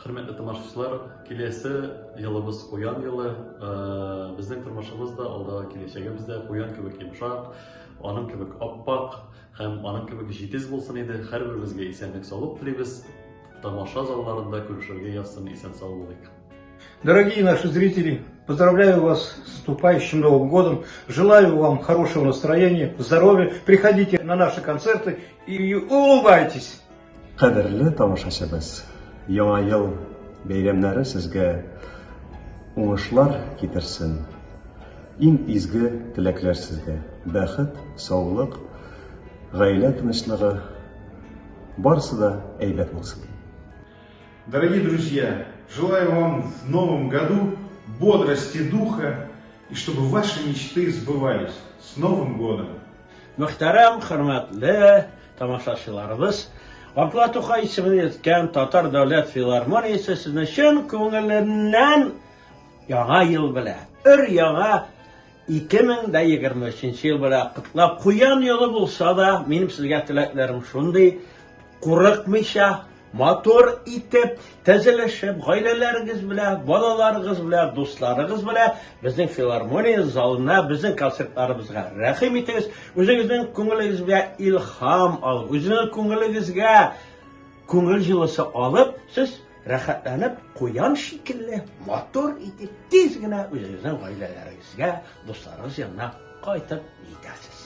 Hürmetli tamaşaçılar, kilesi yılımız Koyan yılı. Bizning turmuşimizda alda keleceğimizde Koyan kebek yumuşak, onun kebek oppak, hem onun kebek jitiz bulsun edi. Her birimizge esenlik sağlık dileybiz. Тамаша залларында күрешергә язсын исән сау булыйк. Дорогие наши зрители, поздравляю вас с наступающим Новым годом. Желаю вам хорошего настроения, здоровья. Приходите на наши концерты и улыбайтесь. Кадерле тамашачыбыз, яңа ел бәйрәмнәре сезгә уңышлар китерсен. Иң изге теләкләр сезгә. Бәхет, саулык, гаилә тынычлыгы, барысы да әйбәт булсын. Дорогие друзья, желаю вам в новом году бодрости духа и чтобы ваши мечты сбывались. С Новым годом! Muhterem, hürmetli tamaşaçılarımız, Abdullah Tokay ismini etken Tatar Devlet Filarmoniyası sizin için köngüllerinden yağa yıl bile, yağa 2023 yıl bile kıtlap Koyan yılı bulsa da benim sizge tileklerim şunday, kurıkmışa, motor itip, tezeleşip, aileleriniz bile, balalarınız bile, dostlarınız bile, bizim filarmoniya zalına, bizim konsertlarımızga rahim etiniz. Özünüzün köngülünüzge ilham alıp, özünüzün köngülünüzge köngül jılısı alıp, siz rahatlanıp, Koyan şekilli, motor itip, tezgine özünüzün ailelerinizge, dostlarınız yanına kaytıp gidəsiz.